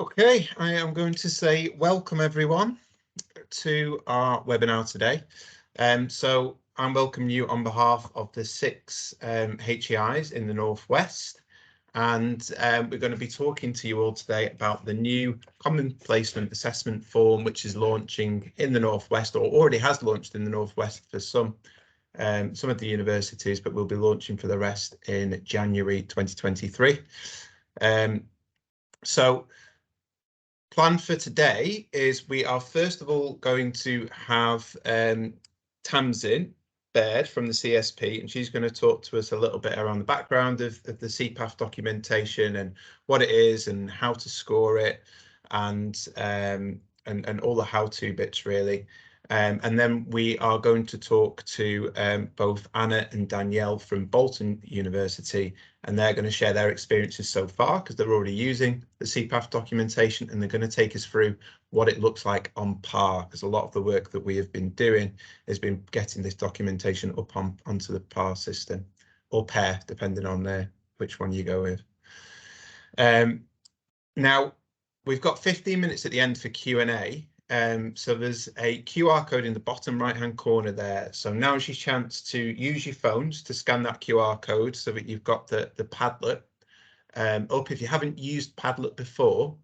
Okay, I am going to say welcome everyone to our webinar today. So I'm welcoming you on behalf of the 6 HEIs in the Northwest, and we're going to be talking to you all today about the new Common Placement Assessment Form, which is launching in the Northwest, or already has launched in the Northwest for some of the universities, but will be launching for the rest in January 2023. So plan for today is we are first of all going to have Tamsin Baird from the CSP, and she's going to talk to us a little bit around the background of the CPAF documentation and what it is and how to score it, and all the how-to bits really. And then we are going to talk to both Anna and Danielle from Bolton University, and they're going to share their experiences so far because they're already using the CPAF documentation, and they're going to take us through what it looks like on PARE, because a lot of the work that we have been doing has been getting this documentation up onto the PARE system, or PARE, depending on which one you go with. Now, we've got 15 minutes at the end for Q&A. So there's a QR code in the bottom right hand corner there. So now's your chance to use your phones to scan that QR code so that you've got the Padlet up. If you haven't used Padlet before,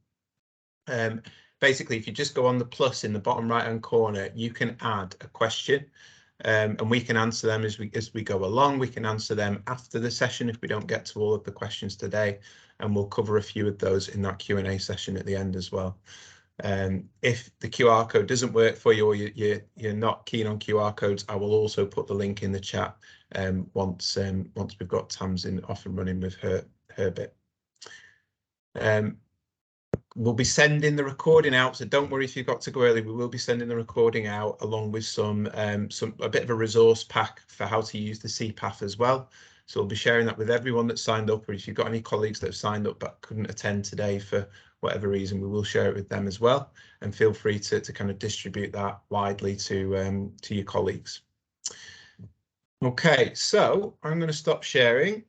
basically if you just go on the plus in the bottom right hand corner, you can add a question, and we can answer them as we go along. We can answer them after the session if we don't get to all of the questions today, and we'll cover a few of those in that Q&A session at the end as well. If the QR code doesn't work for you, or you're not keen on QR codes, I will also put the link in the chat once we've got Tamsin off and running with her bit. We'll be sending the recording out, so don't worry if you've got to go early. We will be sending the recording out along with a bit of a resource pack for how to use the CPAF as well. So we'll be sharing that with everyone that's signed up, or if you've got any colleagues that have signed up but couldn't attend today for whatever reason, we will share it with them as well. And feel free to kind of distribute that widely to your colleagues. Okay, so I'm going to stop sharing,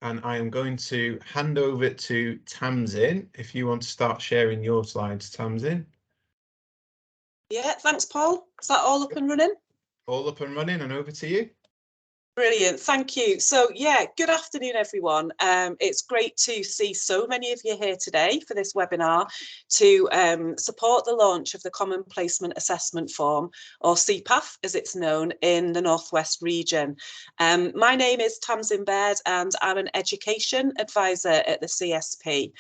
and I am going to hand over to Tamsin. If you want to start sharing your slides, Tamsin. Yeah, thanks, Paul. Is that all up and running? All up and running, and over to you. Brilliant, thank you. So yeah, good afternoon everyone. It's great to see so many of you here today for this webinar to support the launch of the Common Placement Assessment Form, or CPAF as it's known, in the Northwest region. My name is Tamsin Baird and I'm an Education Advisor at the CSP.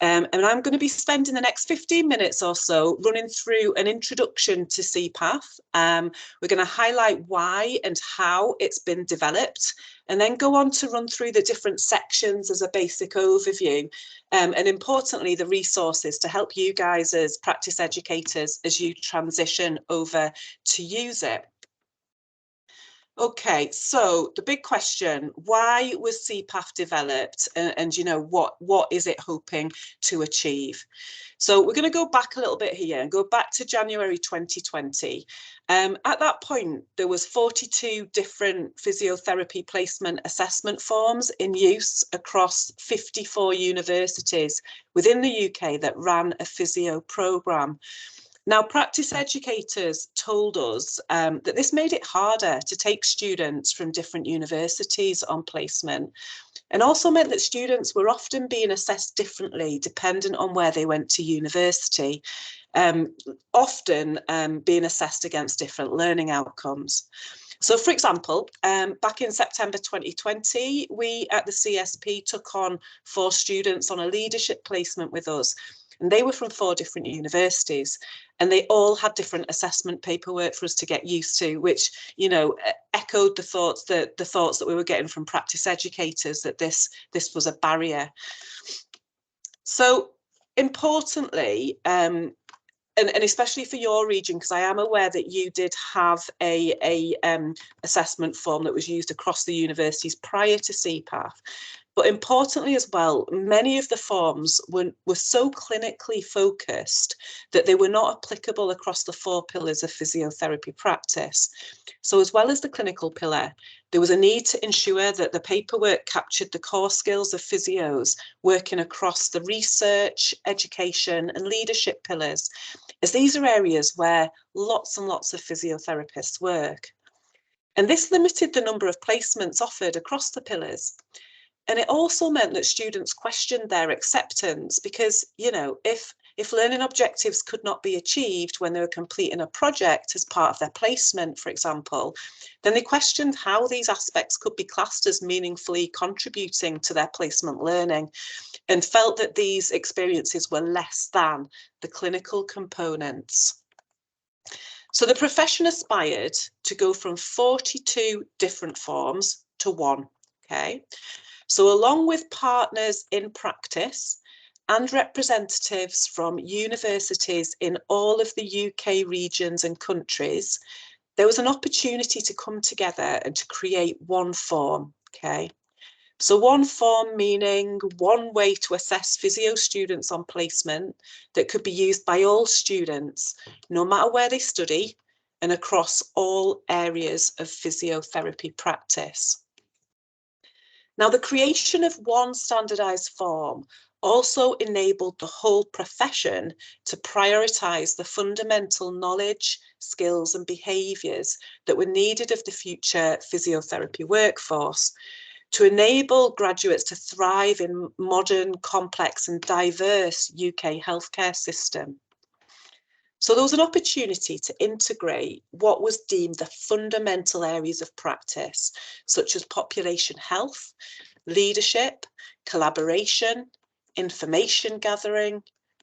And I'm going to be spending the next 15 minutes or so running through an introduction to CPAF. We're going to highlight why and how it's been developed, and then go on to run through the different sections as a basic overview, and importantly the resources to help you guys as practice educators as you transition over to use it. Okay, so the big question, why was CPAF developed, and you know, what is it hoping to achieve? So we're going to go back a little bit here and go back to January 2020. At that point, there was 42 different physiotherapy placement assessment forms in use across 54 universities within the UK that ran a physio programme. Now, practice educators told us that this made it harder to take students from different universities on placement, and also meant that students were often being assessed differently dependent on where they went to university, often being assessed against different learning outcomes. So, for example, back in September 2020, we at the CSP took on 4 students on a leadership placement with us. And they were from 4 different universities, and they all had different assessment paperwork for us to get used to, which, you know, echoed the thoughts that we were getting from practice educators, that this was a barrier. So importantly, and especially for your region, because I am aware that you did have a assessment form that was used across the universities prior to CPAF. But importantly as well, many of the forms were so clinically focused that they were not applicable across the 4 pillars of physiotherapy practice. So as well as the clinical pillar, there was a need to ensure that the paperwork captured the core skills of physios working across the research, education and leadership pillars, as these are areas where lots and lots of physiotherapists work. And this limited the number of placements offered across the pillars. And it also meant that students questioned their acceptance because, you know, if learning objectives could not be achieved when they were completing a project as part of their placement, for example, then they questioned how these aspects could be classed as meaningfully contributing to their placement learning, and felt that these experiences were less than the clinical components. So the profession aspired to go from 42 different forms to 1, okay? So along with partners in practice and representatives from universities in all of the UK regions and countries, there was an opportunity to come together and to create 1 form, okay? So 1 form meaning 1 way to assess physio students on placement that could be used by all students, no matter where they study and across all areas of physiotherapy practice. Now, the creation of 1 standardised form also enabled the whole profession to prioritise the fundamental knowledge, skills and behaviours that were needed of the future physiotherapy workforce to enable graduates to thrive in modern, complex and diverse UK healthcare system. So there was an opportunity to integrate what was deemed the fundamental areas of practice, such as population health, leadership, collaboration, information gathering,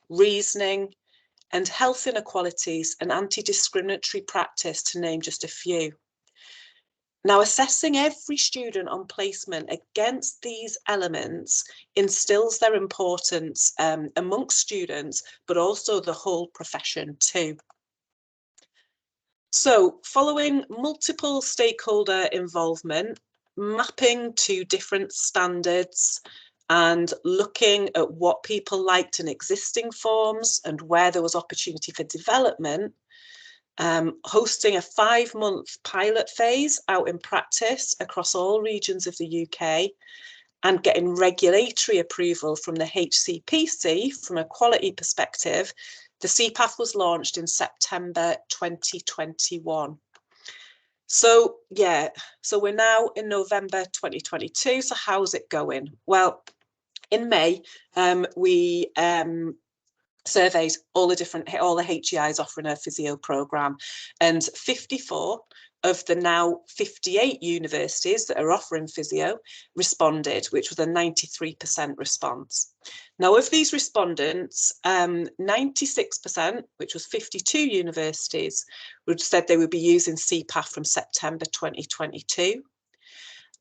reasoning, and health inequalities and anti-discriminatory practice, to name just a few. Now, assessing every student on placement against these elements instills their importance amongst students, but also the whole profession too. So, following multiple stakeholder involvement, mapping to different standards and looking at what people liked in existing forms and where there was opportunity for development, hosting a 5-month pilot phase out in practice across all regions of the UK, and getting regulatory approval from the HCPC from a quality perspective, the CPAF was launched in September 2021. So yeah, so we're now in November 2022. So how's it going? Well, in May, we surveyed all the HEIs offering a physio programme, and 54 of the now 58 universities that are offering physio responded, which was a 93% response. Now, of these respondents, 96%, which was 52 universities, said they would be using CPAF from September 2022.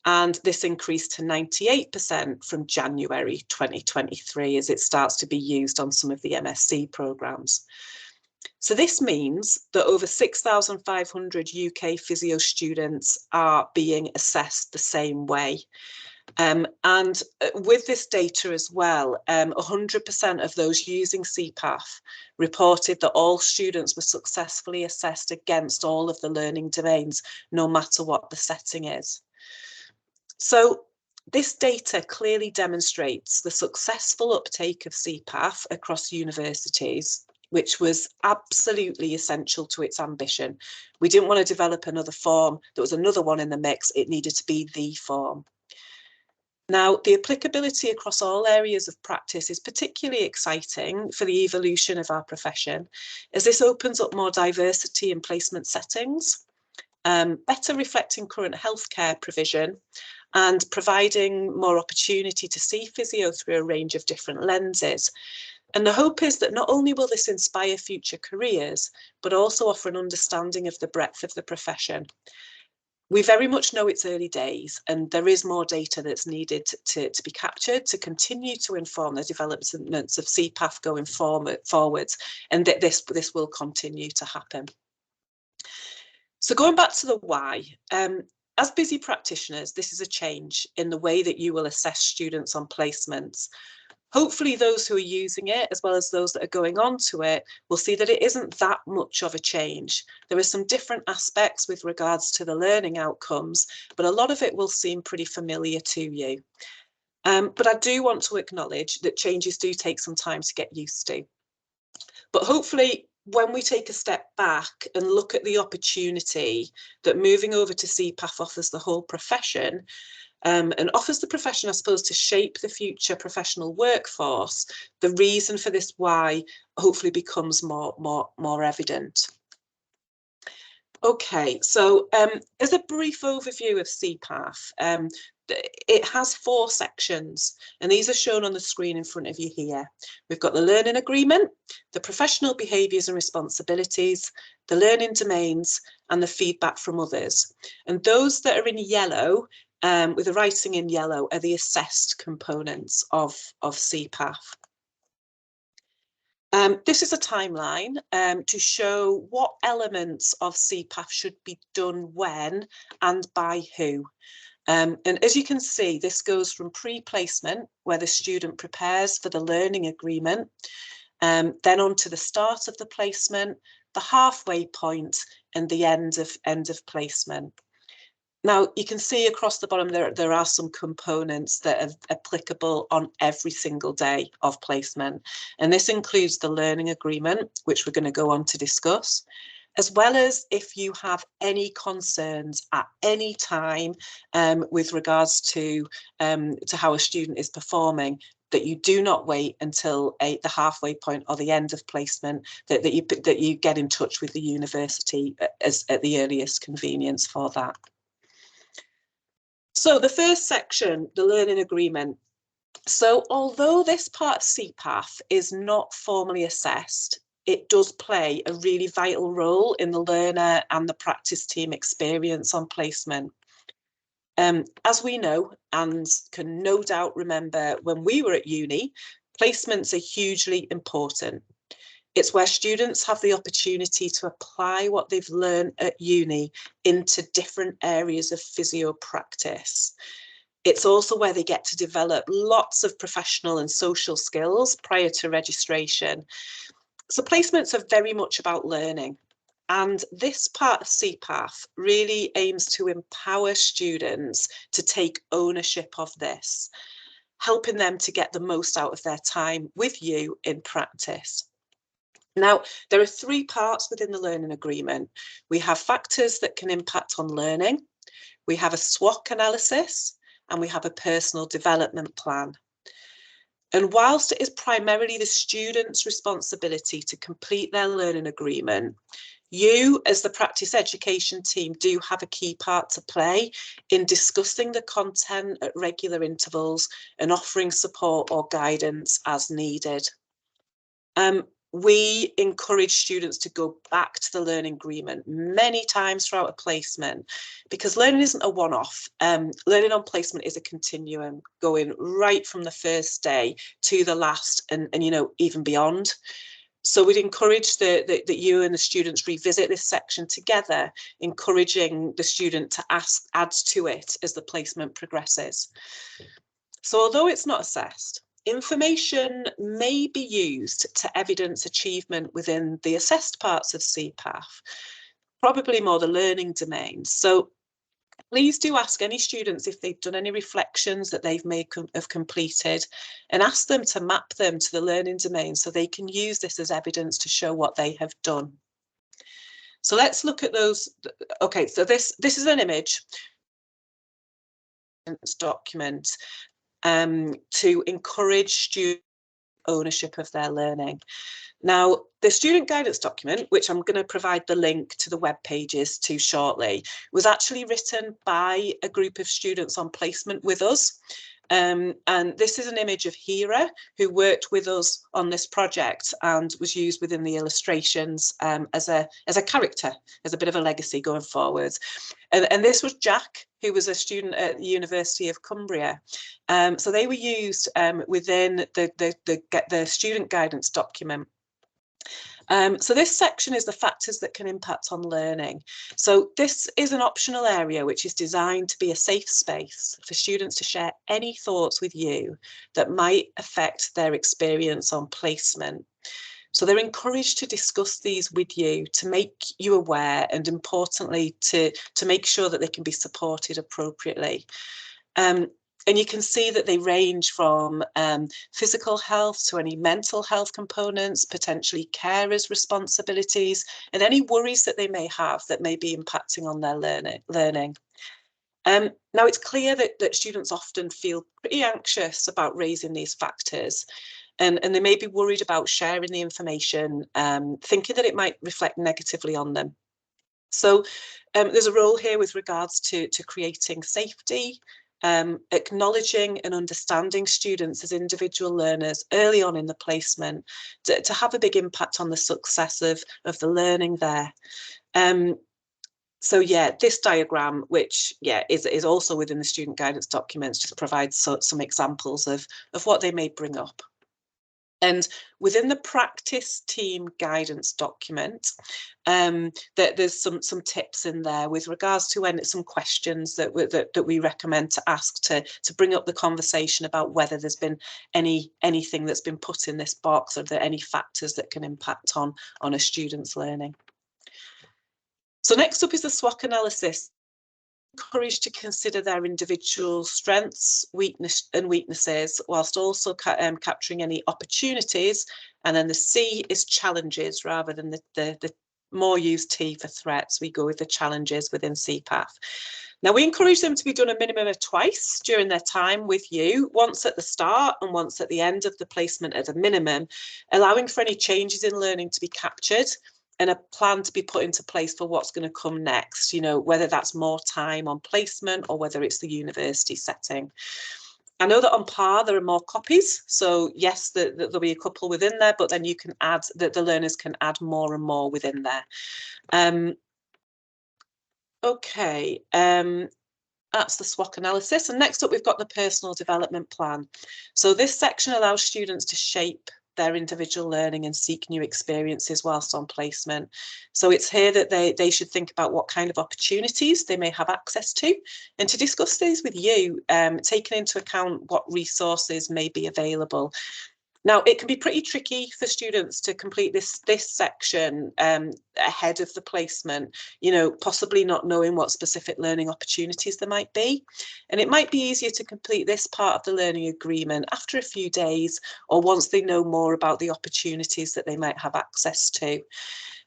And this increased to 98% from January 2023 as it starts to be used on some of the MSc programmes. So this means that over 6,500 UK physio students are being assessed the same way. And with this data as well, 100% of those using CPAF reported that all students were successfully assessed against all of the learning domains, no matter what the setting is. So this data clearly demonstrates the successful uptake of CPAF across universities, which was absolutely essential to its ambition. We didn't want to develop another form. There was another one in the mix. It needed to be the form. Now, the applicability across all areas of practice is particularly exciting for the evolution of our profession, as this opens up more diversity in placement settings, better reflecting current healthcare provision, and providing more opportunity to see physio through a range of different lenses. And the hope is that not only will this inspire future careers, but also offer an understanding of the breadth of the profession. We very much know it's early days, and there is more data that's needed to be captured to continue to inform the developments of CPAF going forwards, and that this will continue to happen. So going back to the why, as busy practitioners, this is a change in the way that you will assess students on placements. Hopefully those who are using it, as well as those that are going on to it, will see that it isn't that much of a change. There are some different aspects with regards to the learning outcomes, but a lot of it will seem pretty familiar to you. But I do want to acknowledge that changes do take some time to get used to. But hopefully, when we take a step back and look at the opportunity that moving over to CPAF offers the whole profession, and offers the profession, I suppose, to shape the future professional workforce, the reason for this why hopefully becomes more evident. Okay, so as a brief overview of CPAF, it has 4 sections, and these are shown on the screen in front of you here. We've got the learning agreement, the professional behaviours and responsibilities, the learning domains, and the feedback from others. And those that are in yellow, with the writing in yellow, are the assessed components of CPAF. This is a timeline to show what elements of CPAF should be done when and by who. And as you can see, this goes from pre-placement, where the student prepares for the learning agreement, then on to the start of the placement, the halfway point, and the end of placement. Now, you can see across the bottom there are some components that are applicable on every single day of placement. And this includes the learning agreement, which we're going to go on to discuss, as well as if you have any concerns at any time with regards to how a student is performing, that you do not wait until the halfway point or the end of placement, that you get in touch with the university at the earliest convenience for that. So the first section, the learning agreement. So although this part of CPAF is not formally assessed, it does play a really vital role in the learner and the practice team experience on placement. As we know, and can no doubt remember when we were at uni, placements are hugely important. It's where students have the opportunity to apply what they've learned at uni into different areas of physio practice. It's also where they get to develop lots of professional and social skills prior to registration. So placements are very much about learning. And this part of CPAF really aims to empower students to take ownership of this, helping them to get the most out of their time with you in practice. Now, there are 3 parts within the learning agreement. We have factors that can impact on learning, we have a SWOT analysis, and we have a personal development plan. And whilst it is primarily the student's responsibility to complete their learning agreement, you, as the practice education team, do have a key part to play in discussing the content at regular intervals and offering support or guidance as needed. We encourage students to go back to the learning agreement many times throughout a placement, because learning isn't a one-off. Learning on placement is a continuum, going right from the first day to the last, and you know, even beyond. So we'd encourage that you and the students revisit this section together, encouraging the student to add to it as the placement progresses. So although it's not assessed, information may be used to evidence achievement within the assessed parts of CPAF, probably more the learning domains. So please do ask any students if they've done any reflections that they've completed, and ask them to map them to the learning domain so they can use this as evidence to show what they have done. So let's look at those. Okay, so this is an image document to encourage student ownership of their learning. Now, the student guidance document, which I'm going to provide the link to the web pages to shortly, was actually written by a group of students on placement with us. And this is an image of Hira, who worked with us on this project and was used within the illustrations as a character, as a bit of a legacy going forward. And this was Jack, who was a student at the University of Cumbria. So they were used within the student guidance document. So this section is the factors that can impact on learning. So this is an optional area which is designed to be a safe space for students to share any thoughts with you that might affect their experience on placement. So they're encouraged to discuss these with you, to make you aware, and importantly, to make sure that they can be supported appropriately. And you can see that they range from physical health to any mental health components, potentially carers' responsibilities, and any worries that they may have that may be impacting on their learning. Now, it's clear that students often feel pretty anxious about raising these factors, and they may be worried about sharing the information, thinking that it might reflect negatively on them. So there's a role here with regards to creating safety, acknowledging and understanding students as individual learners early on in the placement to have a big impact on the success of the learning there. So yeah, this diagram, which is also within the student guidance documents, just provides some examples of what they may bring up. And within the practice team guidance document, that there's some tips in there with regards to some questions that we recommend to ask to bring up the conversation about whether there's been anything that's been put in this box, or are there any factors that can impact on a student's learning. So next up is the SWOT analysis. Encouraged to consider their individual strengths, weaknesses, whilst also capturing any opportunities. And then the C is challenges rather than the more used T for threats. We go with the challenges within CPAF. Now, we encourage them to be done a minimum of twice during their time with you, once at the start and once at the end of the placement at a minimum, allowing for any changes in learning to be captured and a plan to be put into place for what's going to come next, whether that's more time on placement or whether it's the university setting. I know that on PARE there are more copies, so yes, there'll be a couple within there, but then you can add that the learners can add more and more within there. Okay, that's the SWOT analysis. And next up, we've got the personal development plan. So this section allows students to shape their individual learning and seek new experiences whilst on placement. So it's here that they should think about what kind of opportunities they may have access to, and to discuss these with you, taking into account what resources may be available. Now, it can be pretty tricky for students to complete this section ahead of the placement, possibly not knowing what specific learning opportunities there might be. And it might be easier to complete this part of the learning agreement after a few days, or once they know more about the opportunities that they might have access to.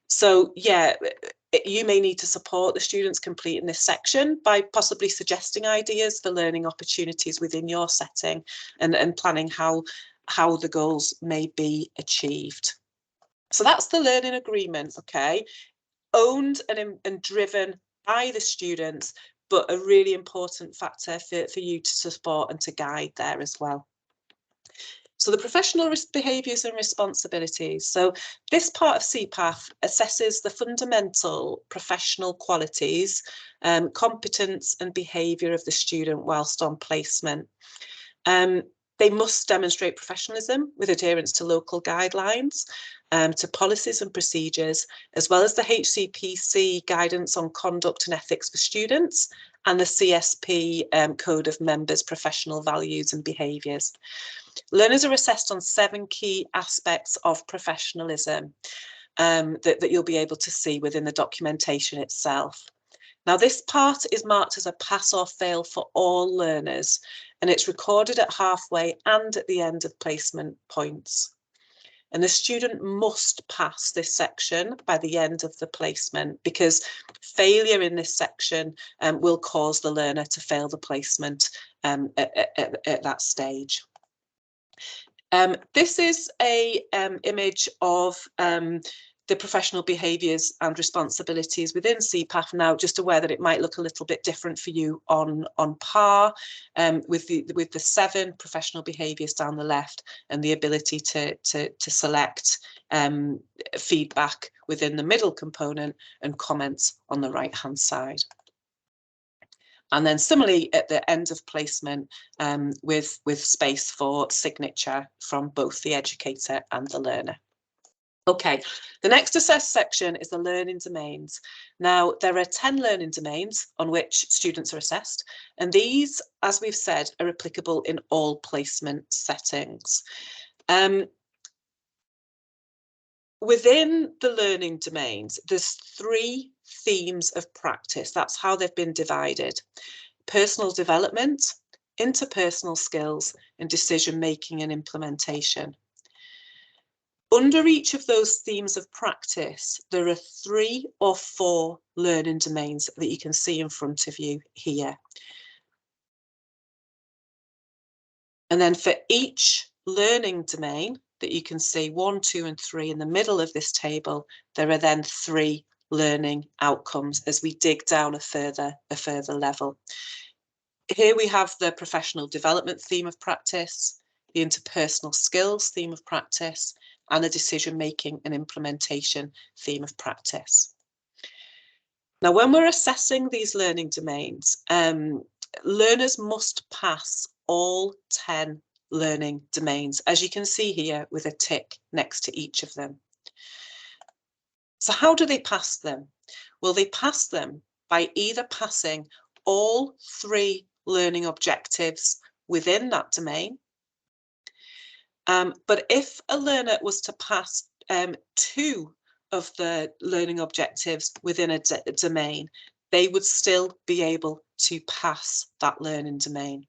So yeah, you may need to support the students completing this section by possibly suggesting ideas for learning opportunities within your setting, and planning how the goals may be achieved. So that's the learning agreement, okay? Owned and driven by the students, but a really important factor for you to support and to guide there as well. So the professional behaviours and responsibilities. So this part of CPAF assesses the fundamental professional qualities, competence and behaviour of the student whilst on placement. They must demonstrate professionalism with adherence to local guidelines, to policies and procedures, as well as the HCPC guidance on conduct and ethics for students, and the CSP Code of Members Professional Values and Behaviours. Learners are assessed on 7 key aspects of professionalism that you'll be able to see within the documentation itself. Now, this part is marked as a pass or fail for all learners, and it's recorded at halfway and at the end of placement points. And the student must pass this section by the end of the placement, because failure in this section will cause the learner to fail the placement at that stage. This is a image of the professional behaviours and responsibilities within CPAF. Now, just aware that it might look a little bit different for you on PARE, with the 7 professional behaviours down the left, and the ability to select feedback within the middle component and comments on the right hand side. And then similarly at the end of placement, with space for signature from both the educator and the learner. Okay, the next assess section is the learning domains. Now, there are 10 learning domains on which students are assessed, and these, as we've said, are applicable in all placement settings. Within the learning domains, there's 3 themes of practice. That's how they've been divided: personal development, interpersonal skills, and decision-making and implementation. Under each of those themes of practice, there are 3 or 4 learning domains that you can see in front of you here. And then for each learning domain that you can see 1, 2, and 3 in the middle of this table, there are then 3 learning outcomes as we dig down a further level. Here we have the professional development theme of practice, the interpersonal skills theme of practice, and the decision-making and implementation theme of practice. Now, when we're assessing these learning domains, learners must pass all 10 learning domains, as you can see here with a tick next to each of them. So how do they pass them? Well, they pass them by either passing all 3 learning objectives within that domain. But if a learner was to pass 2 of the learning objectives within a domain, they would still be able to pass that learning domain.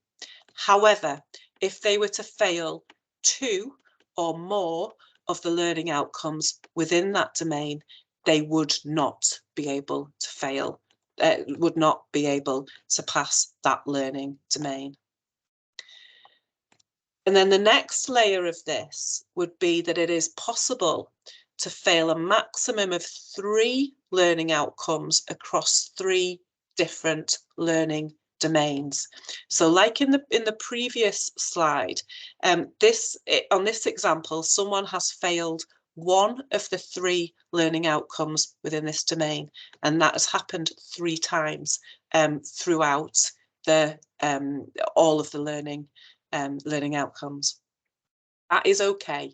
However, if they were to fail 2 or more of the learning outcomes within that domain, they would not be able to pass that learning domain. And then the next layer of this would be that it is possible to fail a maximum of 3 learning outcomes across 3 different learning domains. So like in the previous slide, on this example, someone has failed 1 of the 3 learning outcomes within this domain, and that has happened 3 times throughout all of the learning outcomes. That is okay.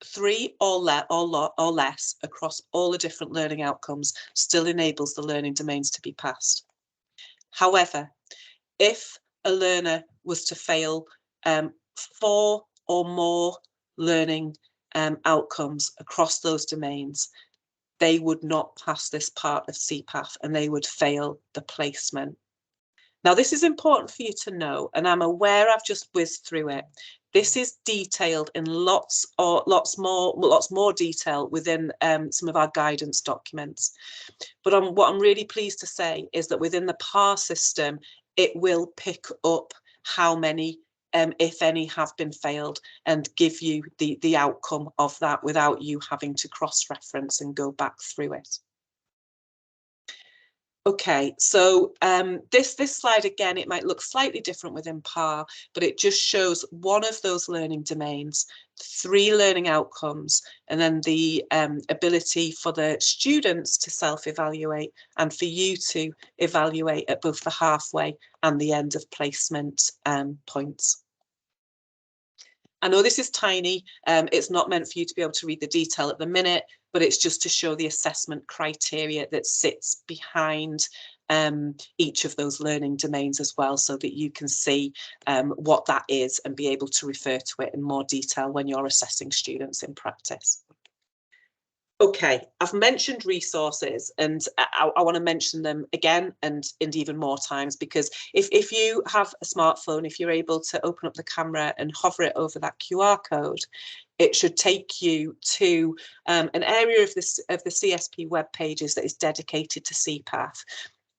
3 or less across all the different learning outcomes still enables the learning domains to be passed. However, if a learner was to fail 4 or more learning outcomes across those domains, they would not pass this part of CPAF and they would fail the placement. Now, this is important for you to know, and I'm aware I've just whizzed through it. This is detailed in lots more detail within some of our guidance documents. But what I'm really pleased to say is that within the PARE system, it will pick up how many, if any, have been failed and give you the outcome of that without you having to cross-reference and go back through it. Okay, so this slide, again, it might look slightly different within PARE, but it just shows one of those learning domains, 3 learning outcomes, and then the ability for the students to self-evaluate and for you to evaluate at both the halfway and the end of placement points. I know this is tiny, it's not meant for you to be able to read the detail at the minute, but it's just to show the assessment criteria that sits behind each of those learning domains as well, so that you can see what that is and be able to refer to it in more detail when you're assessing students in practice. Okay, I've mentioned resources, and I want to mention them again and even more times, because if you have a smartphone, if you're able to open up the camera and hover it over that QR code, it should take you to an area of the CSP web pages that is dedicated to CPAF.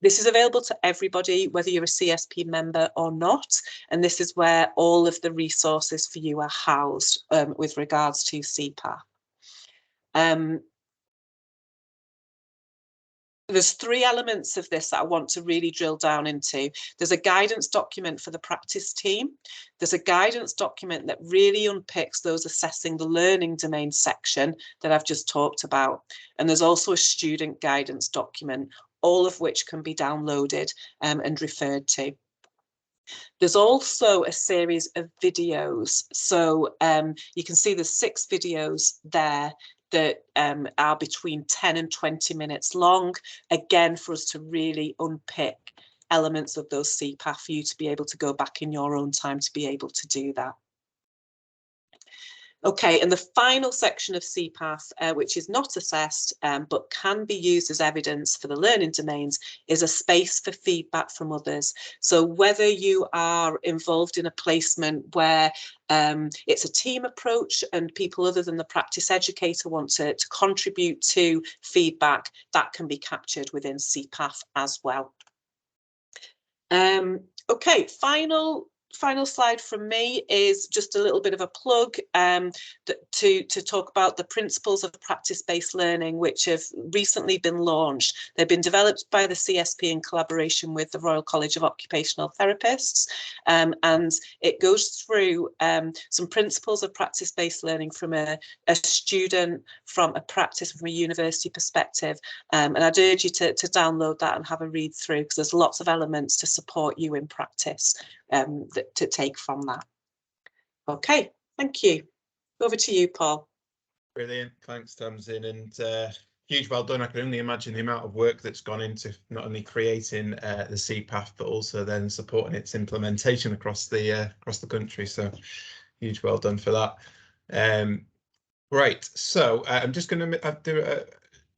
This is available to everybody, whether you're a CSP member or not, and this is where all of the resources for you are housed with regards to CPAF. There's 3 elements of this that I want to really drill down into. There's a guidance document for the practice team. There's a guidance document that really unpicks those assessing the learning domain section that I've just talked about. And there's also a student guidance document, all of which can be downloaded and referred to. There's also a series of videos. So you can see there's 6 videos there that are between 10 and 20 minutes long, again, for us to really unpick elements of those CPAF for you to be able to go back in your own time to be able to do that. Okay, and the final section of CPAF, which is not assessed but can be used as evidence for the learning domains, is a space for feedback from others. So whether you are involved in a placement where it's a team approach and people other than the practice educator want to contribute to feedback, that can be captured within CPAF as well. Okay, final slide from me is just a little bit of a plug to talk about the principles of practice-based learning, which have recently been launched. They've been developed by the CSP in collaboration with the Royal College of Occupational Therapists, and it goes through some principles of practice-based learning from a student, from a practice, from a university perspective, and I'd urge you to download that and have a read through, because there's lots of elements to support you in practice to take from that. Okay, thank you. Over to you, Paul. Brilliant, thanks Tamsin, and huge well done. I can only imagine the amount of work that's gone into not only creating the CPAF but also then supporting its implementation across the country. So huge well done for that. Right, so I'm just going to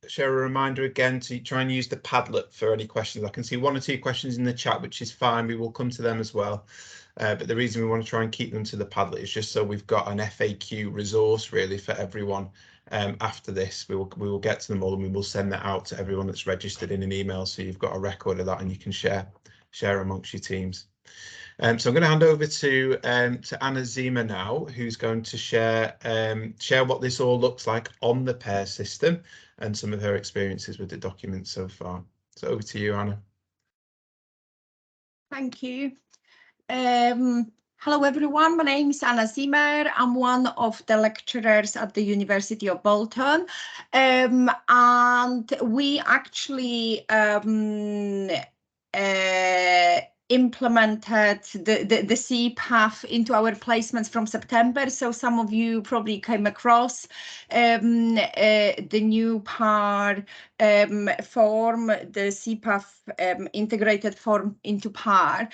share a reminder again to try and use the Padlet for any questions. I can see 1 or 2 questions in the chat, which is fine. We will come to them as well. But the reason we want to try and keep them to the Padlet is just so we've got an FAQ resource really for everyone. After this, we will get to them all, and we will send that out to everyone that's registered in an email, so you've got a record of that and you can share amongst your teams. So I'm going to hand over to Anna Zima now, who's going to share what this all looks like on the PARE system and some of her experiences with the document so far. So over to you, Anna. Thank you. Hello everyone, my name is Anna Zimmer. I'm one of the lecturers at the University of Bolton, and we actually implemented the CPAF into our placements from September. So some of you probably came across the new PARE form, the CPAF integrated form into PARE.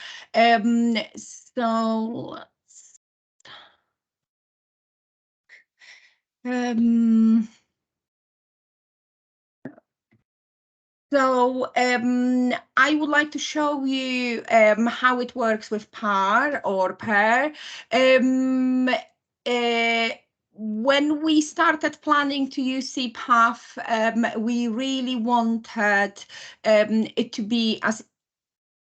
So I would like to show you how it works with PARE or PARE. When we started planning to use CPAF, we really wanted it to be as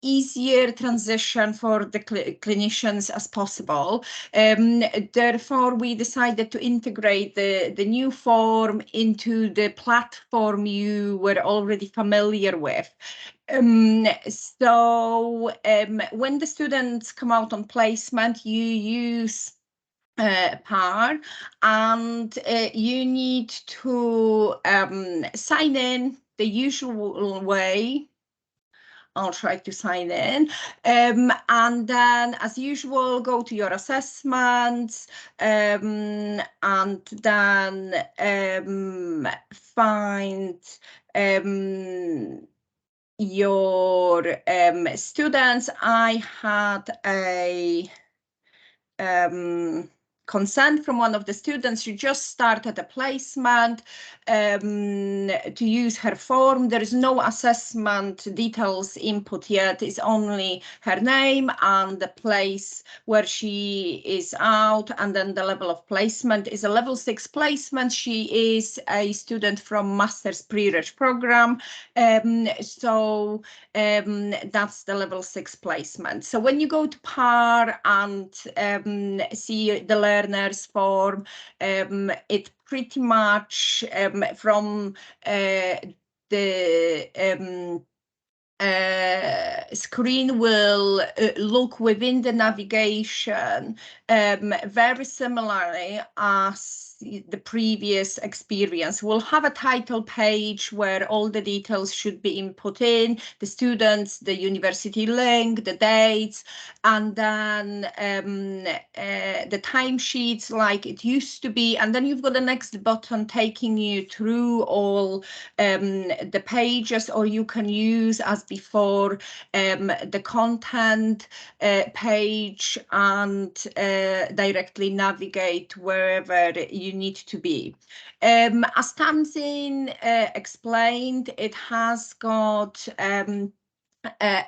easier transition for the clinicians as possible. Therefore, we decided to integrate the new form into the platform you were already familiar with. So when the students come out on placement, you use PARE, and you need to sign in the usual way. I'll try to sign in, and then as usual go to your assessments, and then find your students. I had a consent from one of the students who just started a placement to use her form. There is no assessment details input yet. It's only her name and the place where she is out, and then the level of placement is a level 6 placement. She is a student from Master's Pre-Reg program, so that's the level 6 placement. So when you go to PARE and see the learners form, it pretty much from the screen will look within the navigation very similarly as the previous experience. We'll have a title page where all the details should be input in, the students, the university link, the dates, and then the timesheets like it used to be. And then you've got the next button taking you through all the pages, or you can use, as before, the content page and directly navigate wherever you need to be. As Tamsin explained, it has got an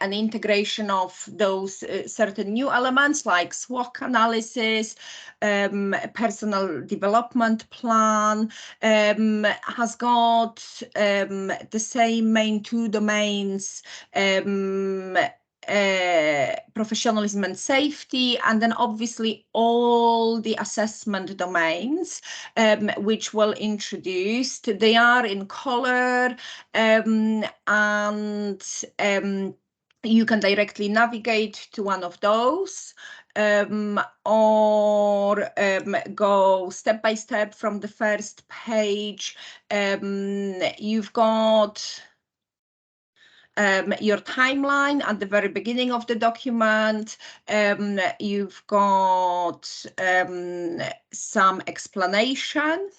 integration of those certain new elements like SWOT analysis, personal development plan, has got the same main two domains, professionalism and safety, and then obviously all the assessment domains which were introduced. They are in color, and you can directly navigate to one of those, or go step by step from the first page. You've got your timeline at the very beginning of the document. You've got some explanation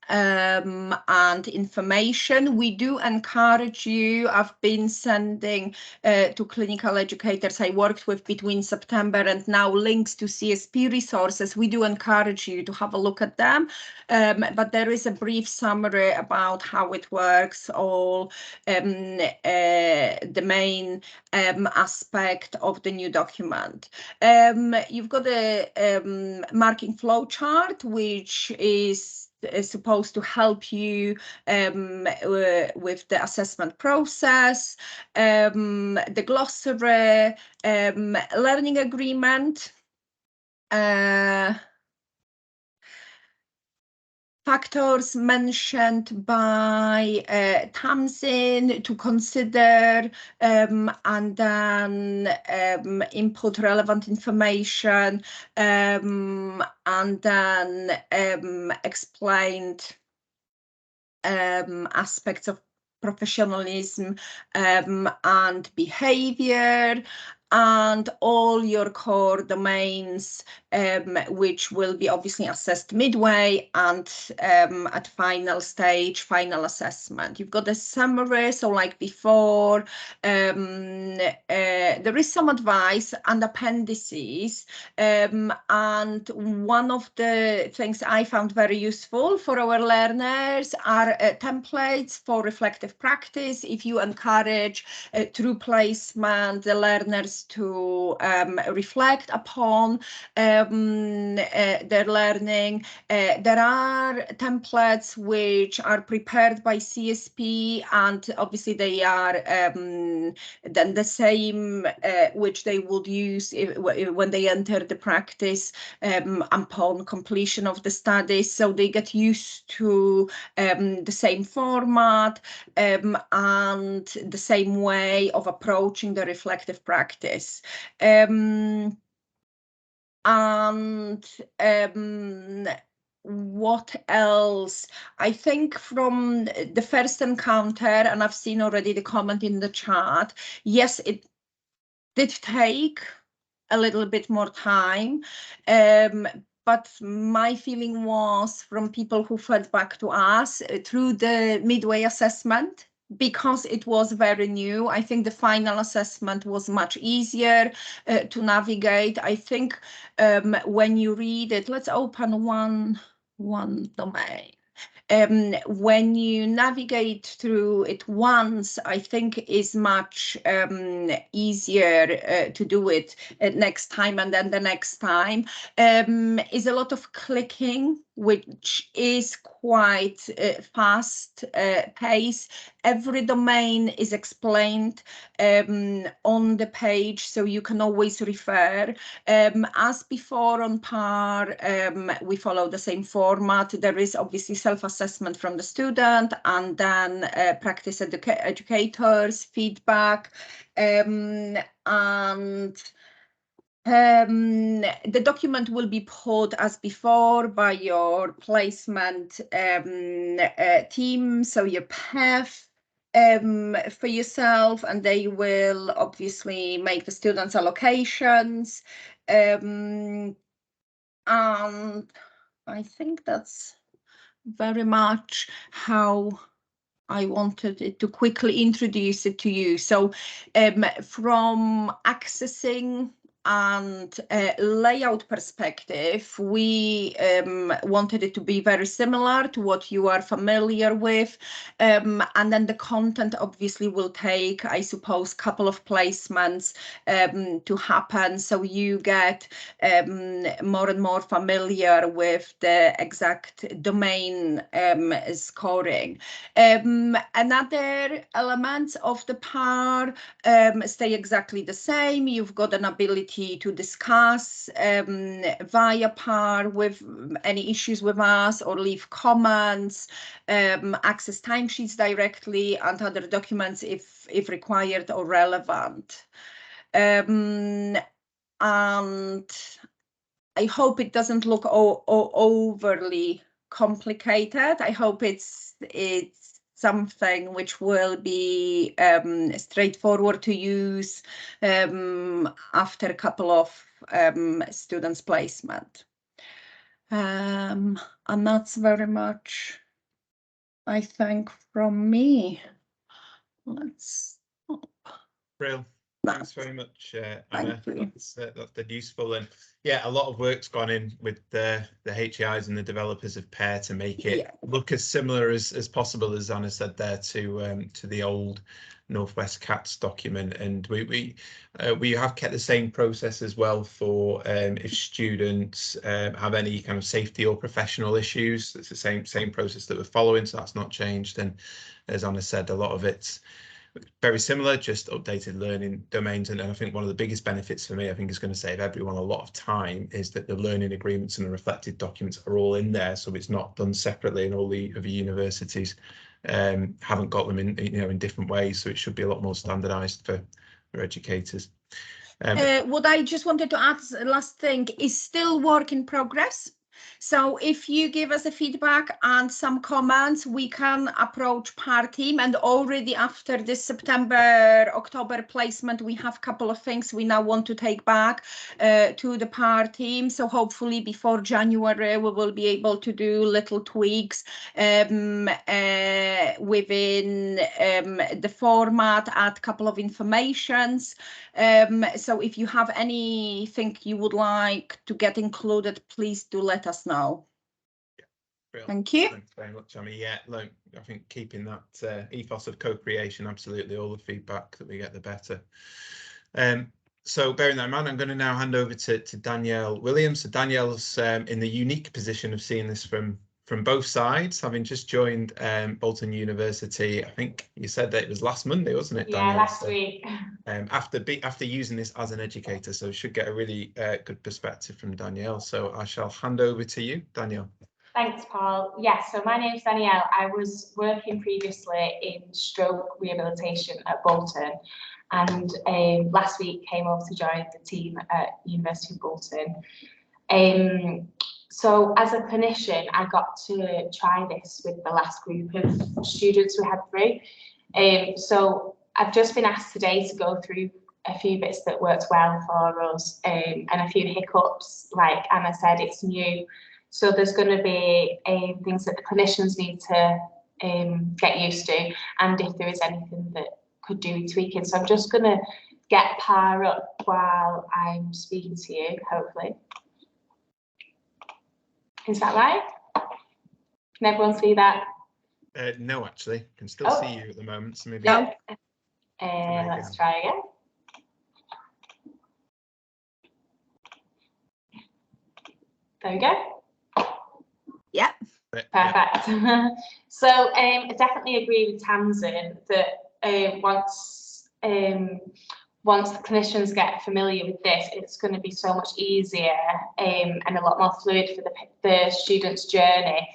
and information. We do encourage you. I've been sending to clinical educators I worked with between September and now links to CSP resources. We do encourage you to have a look at them, but there is a brief summary about how it works, all the main aspect of the new document. You've got a marking flow chart, which is supposed to help you with the assessment process, the glossary, learning agreement, factors mentioned by Tamsin to consider, and then input relevant information, and then explained aspects of professionalism and behavior, and all your core domains, which will be obviously assessed midway and at final stage, final assessment. You've got a summary, so like before, there is some advice and appendices, and one of the things I found very useful for our learners are templates for reflective practice. If you encourage through placement the learners to reflect upon their learning. There are templates which are prepared by CSP, and obviously they are then the same which they would use when they enter the practice upon completion of the studies. So they get used to the same format and the same way of approaching the reflective practice. What else? I think from the first encounter, and I've seen already the comment in the chat, yes, it did take a little bit more time, but my feeling was from people who fed back to us through the midway assessment, because it was very new. I think the final assessment was much easier to navigate. I think when you read it, let's open one domain. When you navigate through it once, I think is much easier to do it next time, and then the next time. Is a lot of clicking, which is quite fast pace. Every domain is explained on the page, so you can always refer. As before on PARE, we follow the same format. There is obviously self-assessment from the student, and then practice educators, feedback, and The document will be put as before by your placement team, so your PAF for yourself, and they will obviously make the students allocations. And I think that's very much how I wanted it to quickly introduce it to you. So from accessing and layout perspective, we wanted it to be very similar to what you are familiar with. And then the content obviously will take, I suppose, couple of placements to happen. So you get more and more familiar with the exact domain scoring. Another elements of the PARE stay exactly the same. You've got an ability to discuss via PARE with any issues with us, or leave comments, access timesheets directly, and other documents if required or relevant. And I hope it doesn't look overly complicated. I hope it's something which will be straightforward to use after a couple of students' placement. And that's very much, I think, from me. Let's Brill. Thanks very much, Anna. That's useful, and yeah, a lot of work's gone in with the HEIs and the developers of PARE to make it look as similar as possible, as Anna said there, to the old Northwest CATS document. And we have kept the same process as well for if students have any kind of safety or professional issues. It's the same process that we're following, so that's not changed. And as Anna said, a lot of it's very similar, just updated learning domains. And I think one of the biggest benefits for me, I think is going to save everyone a lot of time, is that the learning agreements and the reflected documents are all in there, so it's not done separately, and all the other universities haven't got them in in different ways, so it should be a lot more standardized for educators. What I just wanted to add, last thing, is still work in progress. So if you give us a feedback and some comments, we can approach PARE team. And already after this September-October placement, we have a couple of things we now want to take back to the PARE team. So hopefully before January, we will be able to do little tweaks within the format, add a couple of informations. So if you have anything you would like to get included, please do let us know. Yeah, thank you. Thanks very much, Amy. Yeah, look, I think keeping that ethos of co-creation, absolutely, all the feedback that we get, the better. So bearing that in mind, I'm going to now hand over to Danielle Williams. So Danielle's in the unique position of seeing this from both sides, having just joined Bolton University. I think you said that it was last Monday, wasn't it, Danielle? Yeah, last week. After using this as an educator, so should get a really good perspective from Danielle. So I shall hand over to you, Danielle. Thanks, Paul. Yes, so my name's Danielle. I was working previously in stroke rehabilitation at Bolton, and last week came over to join the team at University of Bolton. So as a clinician, I got to try this with the last group of students we had through. So I've just been asked today to go through a few bits that worked well for us, and a few hiccups. Like Anna said, it's new. So there's going to be things that the clinicians need to get used to, and if there is anything that could do with tweaking. So I'm just going to get PARE up while I'm speaking to you, hopefully. Is that right? Can everyone see that? No, actually, I can still see you at the moment. So maybe. No. Let's try again. There we go. Yeah. Perfect. So I definitely agree with Tamsin that once the clinicians get familiar with this, it's going to be so much easier and a lot more fluid for the student's journey.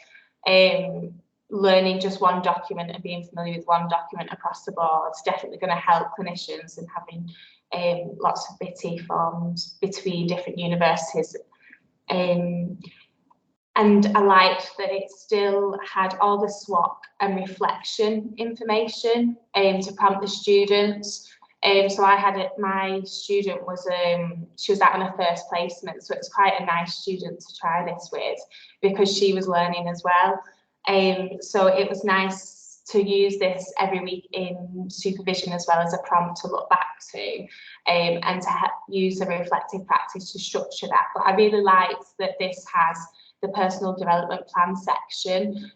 Learning just one document and being familiar with one document across the board is definitely going to help clinicians, and having lots of bitty forms between different universities. And I liked that it still had all the SWOT and reflection information to prompt the students. So I had my student was she was out on her first placement, so it's quite a nice student to try this with because she was learning as well. So it was nice to use this every week in supervision as well as a prompt to look back to, and to use a reflective practice to structure that. But I really liked that this has the personal development plan section,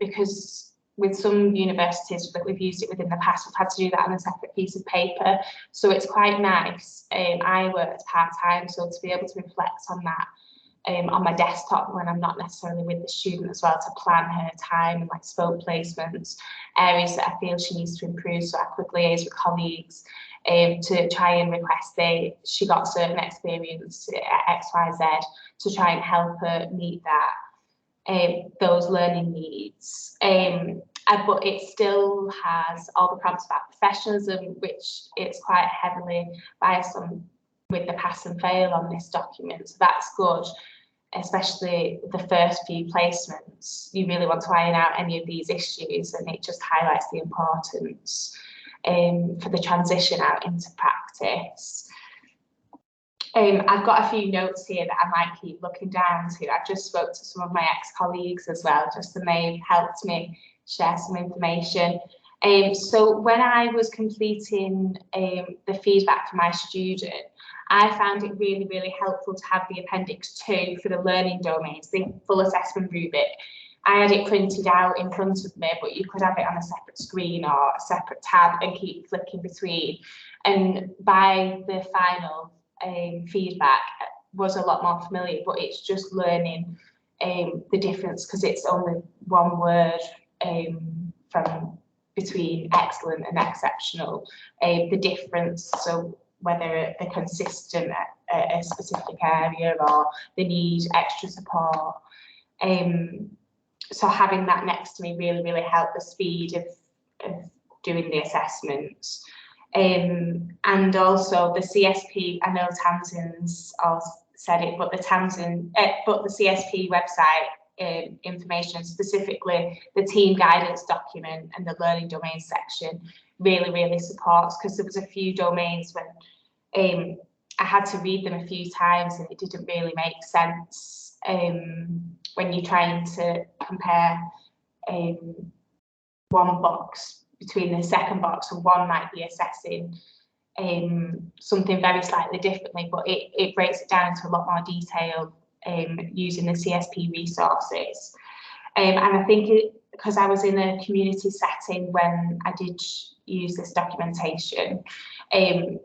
because with some universities that we've used it with in the past, we've had to do that on a separate piece of paper. So it's quite nice. I worked part-time, so to be able to reflect on that on my desktop when I'm not necessarily with the student as well, to plan her time and like spoke placements, areas that I feel she needs to improve, so I could liaise with colleagues to try and request she got certain experience at XYZ to try and help her meet that those learning needs. But it still has all the prompts about professionalism, which it's quite heavily biased on with the pass and fail on this document. So that's good, especially the first few placements. You really want to iron out any of these issues, and it just highlights the importance for the transition out into practice. I've got a few notes here that I might keep looking down to. I've just spoke to some of my ex-colleagues as well, just and they've helped me share some information. So when I was completing the feedback for my student, I found it really, really helpful to have the Appendix 2 for the learning domains, the full assessment rubric. I had it printed out in front of me, but you could have it on a separate screen or a separate tab and keep flicking between. And by the final feedback was a lot more familiar, but it's just learning the difference, because it's only one word from between excellent and exceptional, the difference, so whether they're consistent at a specific area or they need extra support. So having that next to me really, really helped the speed of doing the assessments. And also the CSP, I know Tamsin's also said it, but the CSP website information, specifically the team guidance document and the learning domain section, really, really supports, because there was a few domains when I had to read them a few times and it didn't really make sense when you're trying to compare one box between the second box, and one might be assessing something very slightly differently, but it breaks it down into a lot more detail using the CSP resources. And I think because I was in a community setting when I did use this documentation,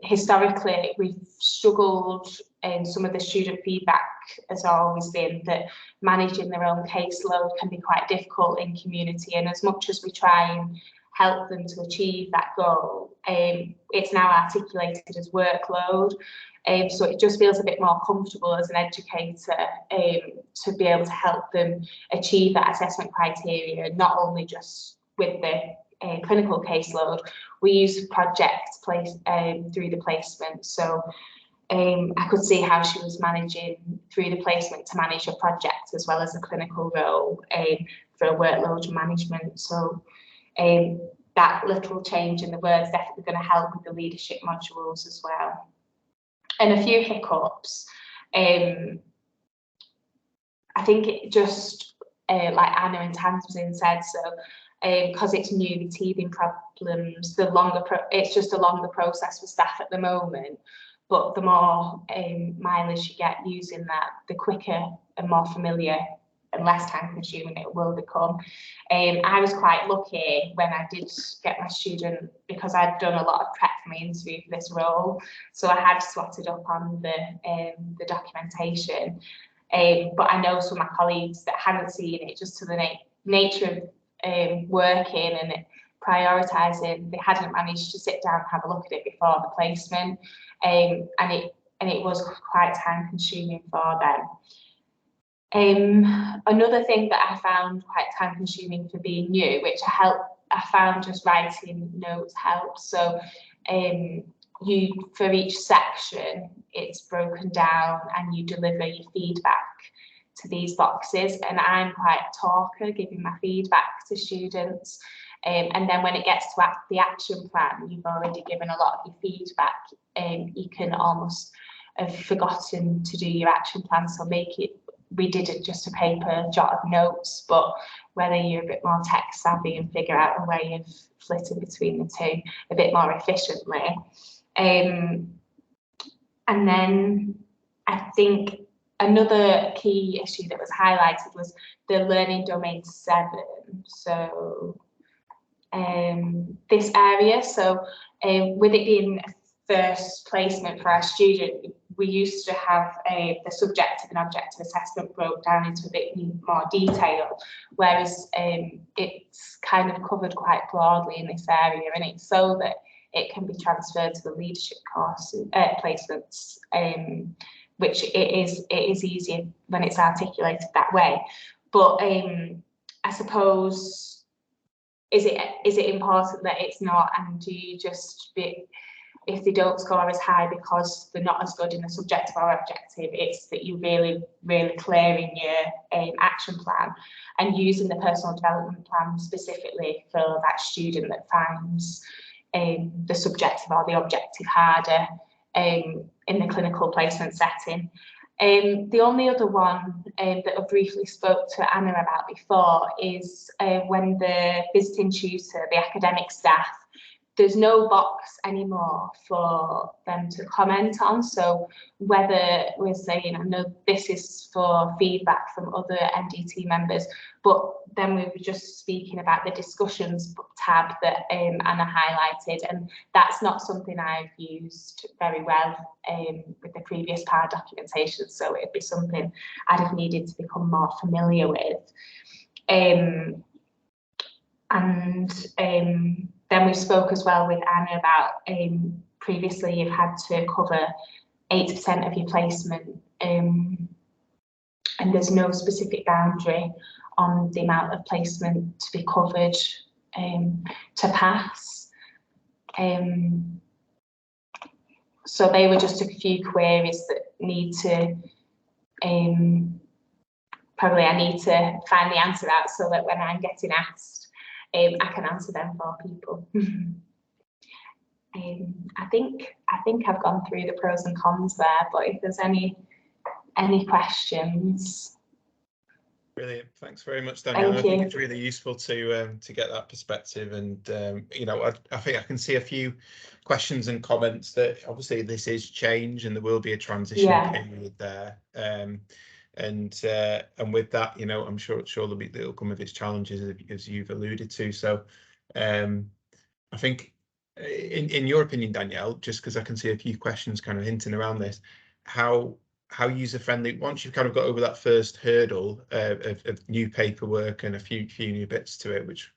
historically we've struggled, and some of the student feedback has always been that managing their own caseload can be quite difficult in community, and as much as we try and help them to achieve that goal, it's now articulated as workload, so it just feels a bit more comfortable as an educator to be able to help them achieve that assessment criteria, not only just with the clinical caseload. We use projects through the placement, so I could see how she was managing through the placement to manage a project as well as a clinical role for a workload management. So that little change in the words definitely going to help with the leadership modules as well. And a few hiccups. I think it just, like Anna and Tamsin said, so because it's new, the teething problems, it's just a longer process for staff at the moment. But the more mileage you get using that, the quicker and more familiar and less time consuming it will become. I was quite lucky when I did get my student, because I'd done a lot of prep for my interview for this role, so I had swatted up on the documentation. But I know some of my colleagues that hadn't seen it, just to the nature of working and prioritising, they hadn't managed to sit down and have a look at it before the placement, and it was quite time consuming for them. Another thing that I found quite time consuming for being new, which I found just writing notes helped. So for each section, it's broken down and you deliver your feedback to these boxes. And I'm quite a talker, giving my feedback to students. And then when it gets to the action plan, you've already given a lot of your feedback. You can almost have forgotten to do your action plan. So we did it just a paper jot of notes, but whether you're a bit more tech savvy and figure out a way of flitting between the two a bit more efficiently. And then I think another key issue that was highlighted was the learning domain 7. So this area, so with it being a first placement for our student, we used to have the subjective and objective assessment broke down into a bit more detail, whereas it's kind of covered quite broadly in this area, and it's so that it can be transferred to the leadership course placements, which it is easier when it's articulated that way. But I suppose, is it important that it's not, and do you just if they don't score as high because they're not as good in the subjective or objective, it's that you're really, really clearing your action plan and using the personal development plan specifically for that student that finds the subjective or the objective harder in the clinical placement setting. The only other one that I briefly spoke to Anna about before is when the visiting tutor, the academic staff, there's no box anymore for them to comment on. So whether we're saying, I know this is for feedback from other MDT members, but then we were just speaking about the discussions tab that Anna highlighted, and that's not something I've used very well with the previous PARE documentation. So it'd be something I'd have needed to become more familiar with. Then we spoke as well with Anna about previously you've had to cover 80% of your placement, and there's no specific boundary on the amount of placement to be covered to pass. So they were just a few queries that need to, probably I need to find the answer out so that when I'm getting asked, I can answer them for people. I think I've gone through the pros and cons there, but if there's any questions. Brilliant, thanks very much, Danielle. Thank I think you. it's really useful to get that perspective, and you know, I think I can see a few questions and comments that obviously this is change and there will be a transition period there. And with that, you know, I'm sure there'll come with its challenges as you've alluded to. So I think in your opinion, Danielle, just because I can see a few questions kind of hinting around this, how user-friendly, once you've kind of got over that first hurdle of new paperwork and a few new bits to it, which,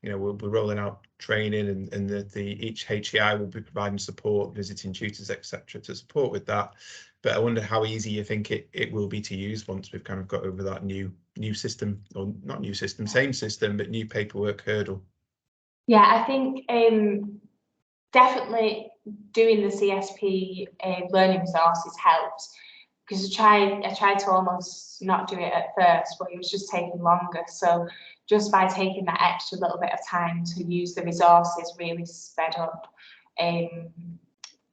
you know, we'll be rolling out training, and each HEI will be providing support, visiting tutors, etc., to support with that. But I wonder how easy you think it will be to use once we've kind of got over that new system, or not new system, same system, but new paperwork hurdle. Yeah, I think definitely doing the CSP learning resources helps, because I tried to almost not do it at first, but it was just taking longer. So just by taking that extra little bit of time to use the resources really sped up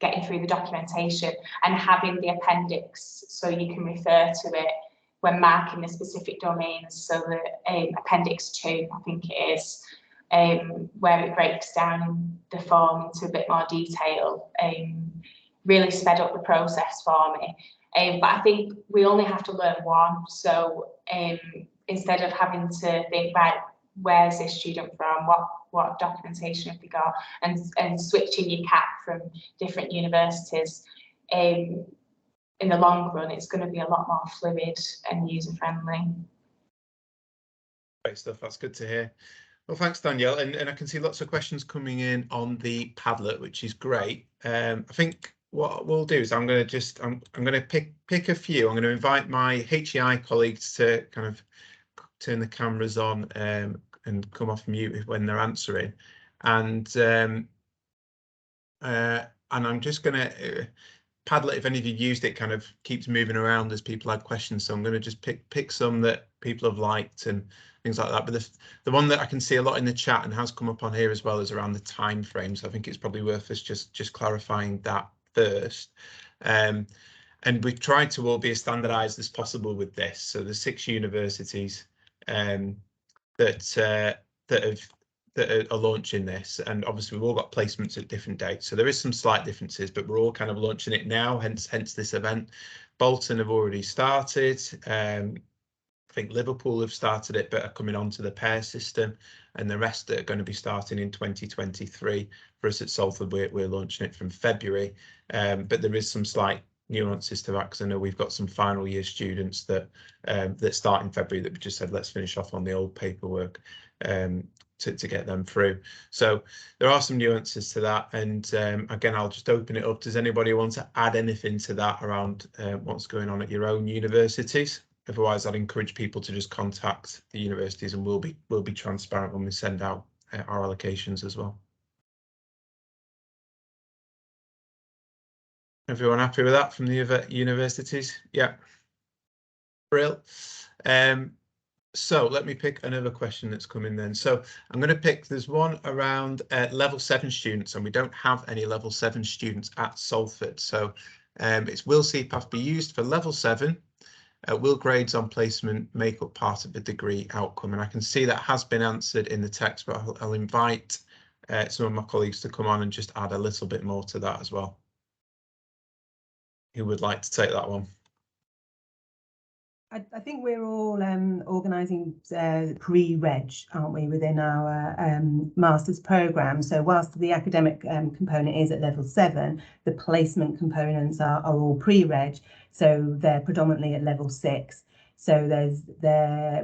getting through the documentation, and having the appendix so you can refer to it when marking the specific domains. So the appendix 2, I think it is, where it breaks down the form into a bit more detail, really sped up the process for me. But I think we only have to learn one. So instead of having to think, right, where's this student from, what documentation have we got, and switching your cap from different universities, in the long run, it's going to be a lot more fluid and user-friendly. Great stuff, that's good to hear. Well, thanks, Danielle, and I can see lots of questions coming in on the Padlet, which is great. I think what we'll do is I'm going to pick a few. I'm going to invite my HEI colleagues to kind of turn the cameras on and come off mute when they're answering, and and I'm just going to Padlet, if any of you used it, kind of keeps moving around as people had questions. So I'm going to just pick some that people have liked and things like that. But the one that I can see a lot in the chat and has come up on here as well is around the time frame. So I think it's probably worth us just clarifying that first. And we've tried to all be as standardised as possible with this. So the 6 universities that are launching this, and obviously we've all got placements at different dates, so there is some slight differences, but we're all kind of launching it now, hence this event. Bolton have already started. I think Liverpool have started it but are coming on to the PARE system, and the rest are going to be starting in 2023. For us at Salford, we're launching it from February, but there is some slight nuances to that, because I know we've got some final year students that start in February that we just said let's finish off on the old paperwork to get them through. So there are some nuances to that, and again, I'll just open it up. Does anybody want to add anything to that around what's going on at your own universities? Otherwise, I'd encourage people to just contact the universities, and we'll be transparent when we send out our allocations as well. Everyone happy with that from the other universities? Yeah. Brill. So let me pick another question that's come in then. So I'm going to pick, there's one around level 7 students, and we don't have any level 7 students at Salford. So it's, will CPAF be used for level 7? Will grades on placement make up part of the degree outcome? And I can see that has been answered in the text, but I'll invite some of my colleagues to come on and just add a little bit more to that as well. Who would like to take that one? I think we're all organising pre-reg, aren't we, within our master's programme. So whilst the academic component is at level 7, the placement components are all pre-reg. So they're predominantly at level 6. So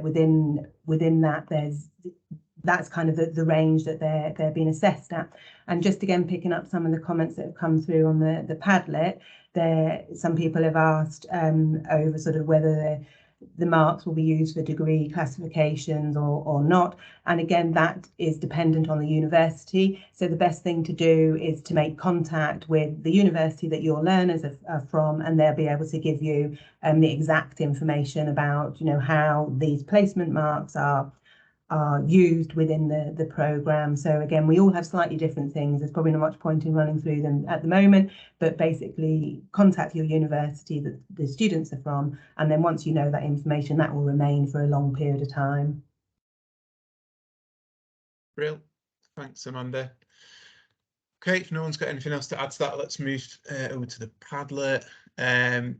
within that, that's kind of the range that they're being assessed at. And just again, picking up some of the comments that have come through on the Padlet, some people have asked over sort of whether the marks will be used for degree classifications or not. And again, that is dependent on the university. So the best thing to do is to make contact with the university that your learners are from, and they'll be able to give you the exact information about, you know, how these placement marks are used within the programme. So again, we all have slightly different things. There's probably not much point in running through them at the moment, but basically contact your university that the students are from, and then once you know that information, that will remain for a long period of time. Real. Thanks, Amanda. Okay, if no one's got anything else to add to that, let's move over to the Padlet.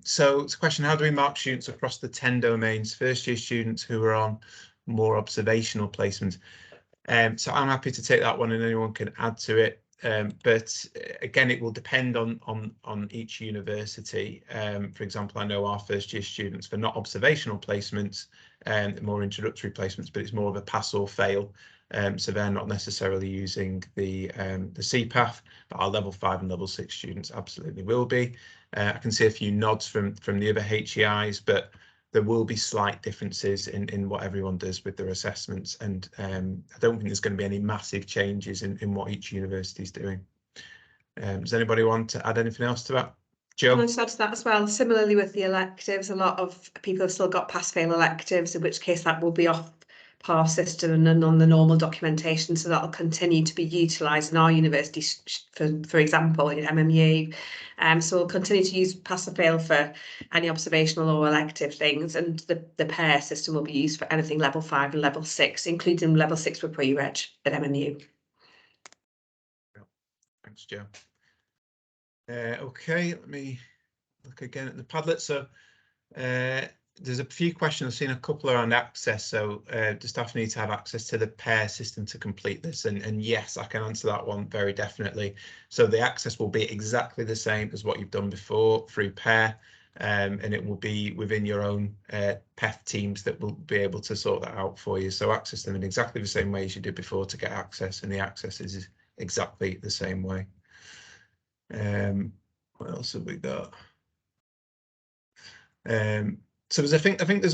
So it's a question, how do we mark students across the 10 domains? First year students who are on more observational placements. So I'm happy to take that one, and anyone can add to it. But again, it will depend on each university. For example, I know our first year students for not observational placements and more introductory placements, but it's more of a pass or fail. So they're not necessarily using the CPAF, but our level 5 and level 6 students absolutely will be. I can see a few nods from the other HEIs, but there will be slight differences in what everyone does with their assessments, and I don't think there's going to be any massive changes in what each university is doing. Does anybody want to add anything else to that? Joe? Can I just add to that as well? Similarly with the electives, a lot of people have still got pass-fail electives, in which case that will be off PARE system and on the normal documentation, so that'll continue to be utilised in our universities, for example, in MMU. So we'll continue to use pass or fail for any observational or elective things, and the PARE system will be used for anything level 5 and level 6, including level 6 for pre-reg at MMU. Thanks, Joe. Okay, let me look again at the Padlet. So there's a few questions. I've seen a couple around access. So do staff need to have access to the PARE system to complete this? And yes, I can answer that one very definitely. So the access will be exactly the same as what you've done before through PARE, and it will be within your own PEF teams that will be able to sort that out for you. So access them in exactly the same way as you did before to get access, and the access is exactly the same way. What else have we got? So I think there's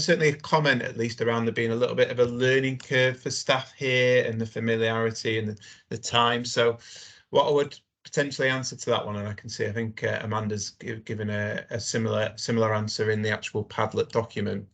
certainly a comment, at least, around there being a little bit of a learning curve for staff here, and the familiarity and the time. So what I would potentially answer to that one, and I can see I think Amanda's given a similar answer in the actual Padlet document.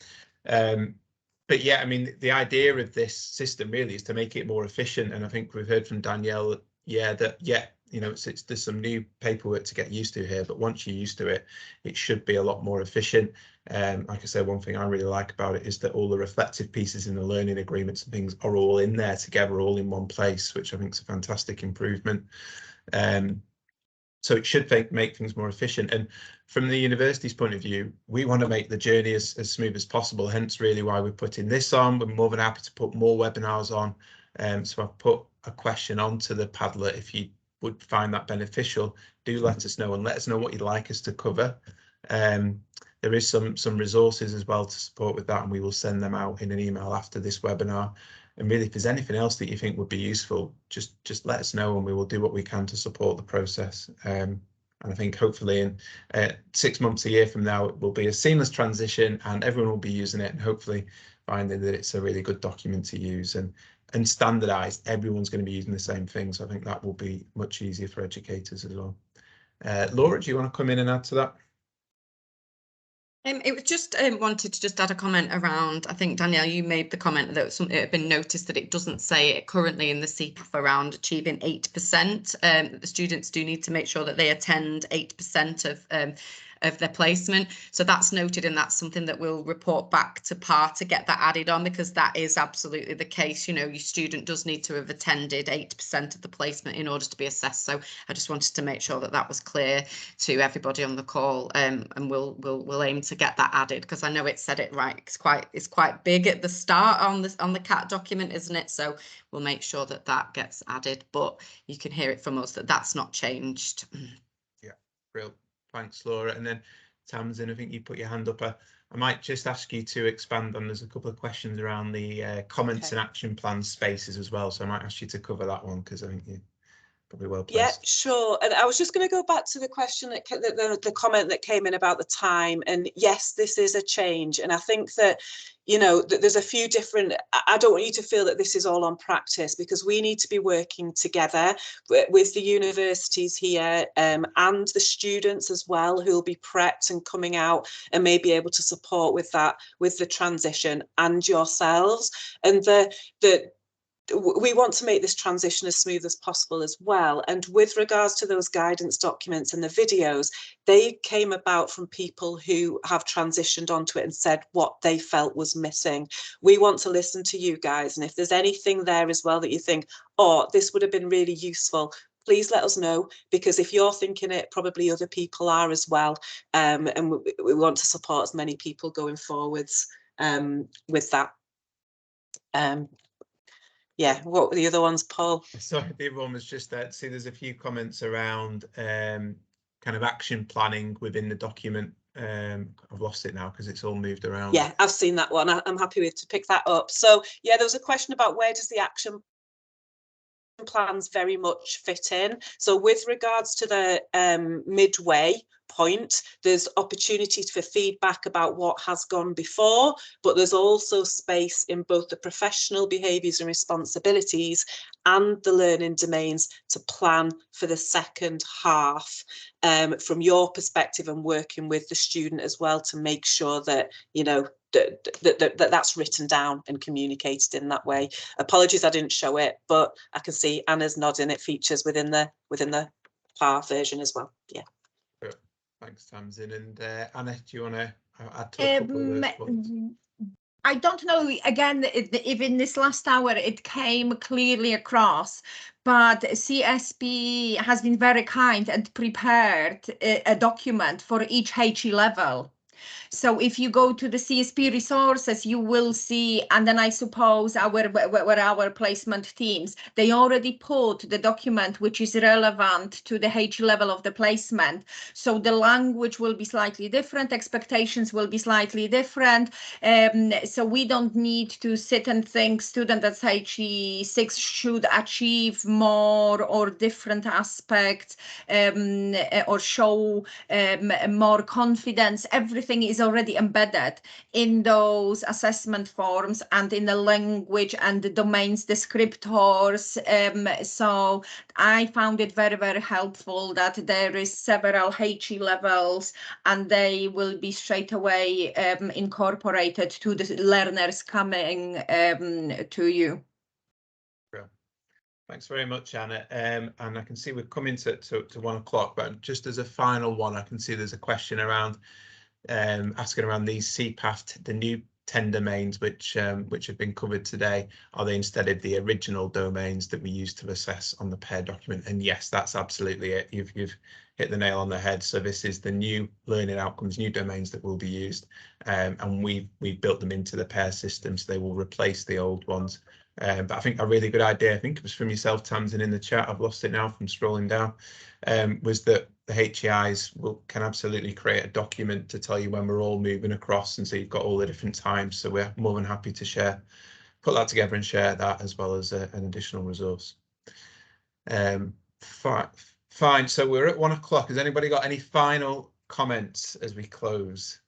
But yeah, I mean, the idea of this system really is to make it more efficient, and I think we've heard from Danielle, you know, there's some new paperwork to get used to here, but once you're used to it, it should be a lot more efficient. Like I said, one thing I really like about it is that all the reflective pieces in the learning agreements and things are all in there together, all in one place, which I think is a fantastic improvement. So it should make things more efficient. And from the university's point of view, we want to make the journey as smooth as possible, hence really why we're putting this on. We're more than happy to put more webinars on. So I've put a question onto the Padlet. If you would find that beneficial, do let us know, and let us know what you'd like us to cover. There is some resources as well to support with that, and we will send them out in an email after this webinar. And really, if there's anything else that you think would be useful, just let us know, and we will do what we can to support the process. And I think hopefully in 6 months, a year from now, it will be a seamless transition, and everyone will be using it, and hopefully finding that it's a really good document to use and standardised. Everyone's going to be using the same thing, so I think that will be much easier for educators as well. Laura, do you want to come in and add to that? It was just wanted to just add a comment around, I think, Danielle, you made the comment that it had been noticed that it doesn't say it currently in the CPAF around achieving 8%. The students do need to make sure that they attend 8% of their placement. So that's noted, and that's something that we'll report back to PARE to get that added on, because that is absolutely the case. You know, your student does need to have attended 8% of the placement in order to be assessed. So I just wanted to make sure that that was clear to everybody on the call, and we'll aim to get that added, because I know it said it right. It's quite big at the start on the CAT document, isn't it? So we'll make sure that that gets added, but you can hear it from us that that's not changed. Yeah, brilliant. Thanks, Laura. And then Tamsin, I think you put your hand up. I might just ask you to expand on, there's a couple of questions around the comments and action plan spaces as well. So I might ask you to cover that one, because I think you're probably well placed. Yeah, sure. And I was just going to go back to the question that the comment that came in about the time. And yes, this is a change. And I think that, you know, there's a few different, I don't want you to feel that this is all on practice, because we need to be working together with the universities here and the students as well, who will be prepped and coming out and may be able to support with that, with the transition, and yourselves. And we want to make this transition as smooth as possible as well. And with regards to those guidance documents and the videos, they came about from people who have transitioned onto it and said what they felt was missing. We want to listen to you guys, and if there's anything there as well that you think, oh, this would have been really useful, please let us know, because if you're thinking it, probably other people are as well. And we want to support as many people going forwards with that. Yeah, what were the other ones, Paul? Sorry, the other one was just that, see, there's a few comments around kind of action planning within the document. I've lost it now because it's all moved around. Yeah, I've seen that one. I'm happy to pick that up. So yeah, there was a question about where does the action plans very much fit in. So with regards to the midway point, there's opportunity for feedback about what has gone before, but there's also space in both the professional behaviours and responsibilities and the learning domains to plan for the second half from your perspective, and working with the student as well to make sure that, you know, that's written down and communicated in that way. Apologies, I didn't show it, but I can see Anna's nodding. It features within the PARE version as well. Yeah. Thanks, Tamsin. And Anna, do you want to add to a couple of those points? I don't know, again, if in this last hour it came clearly across, but CSP has been very kind and prepared a document for each HE level. So if you go to the CSP resources, you will see, and then I suppose our placement teams, they already put the document which is relevant to the H level of the placement. So the language will be slightly different, expectations will be slightly different. So we don't need to sit and think student at HE6 should achieve more or different aspects or show more confidence. Everything everything is already embedded in those assessment forms and in the language and the domains descriptors. So I found it very, very helpful that there is several HE levels, and they will be straight away incorporated to the learners coming to you. Thanks very much, Anna. And I can see we're coming to 1 o'clock, but just as a final one, I can see there's a question around asking around these CPAF, the new 10 domains which have been covered today. Are they instead of the original domains that we used to assess on the PARE document? And yes, that's absolutely it. You've hit the nail on the head. So this is the new learning outcomes, new domains that will be used, and we've built them into the PARE system, so they will replace the old ones. But I think a really good idea, I think it was from yourself, Tamsin, in the chat, I've lost it now from scrolling down, was that the HEIs can absolutely create a document to tell you when we're all moving across, and so you've got all the different times. So we're more than happy to put that together and share that as well as an additional resource. Fine, so we're at 1 o'clock. Has anybody got any final comments as we close?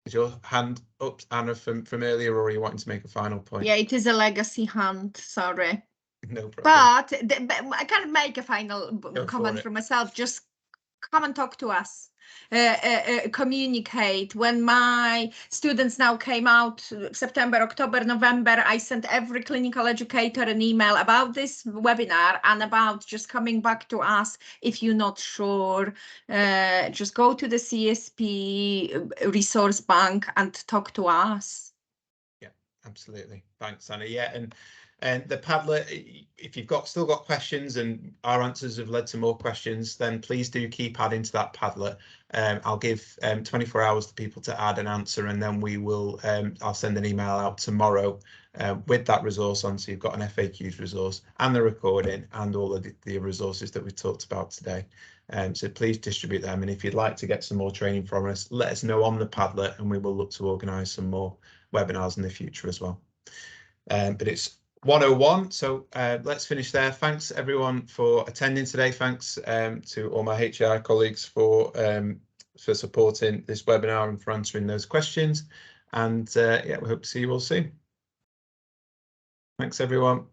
Is your hand up, Anna, from earlier, or are you wanting to make a final point? Yeah, it is a legacy hand, sorry. No problem. But I can make a final comment for myself. Just come and talk to us. Communicate. When my students now came out September, October, November, I sent every clinical educator an email about this webinar and about just coming back to us. If you're not sure, just go to the CSP resource bank and talk to us. Yeah, absolutely. Thanks, Anna. Yeah, and the Padlet, if you've still got questions and our answers have led to more questions, then please do keep adding to that Padlet. I'll give 24 hours to people to add an answer, and then we will. I'll send an email out tomorrow with that resource on, so you've got an FAQs resource and the recording and all of the resources that we talked about today. So please distribute them, and if you'd like to get some more training from us, let us know on the Padlet, and we will look to organise some more webinars in the future as well. But it's 1:01, so let's finish there. Thanks everyone for attending today. Thanks to all my HI colleagues for supporting this webinar and for answering those questions. And yeah, we hope to see you all soon. Thanks everyone.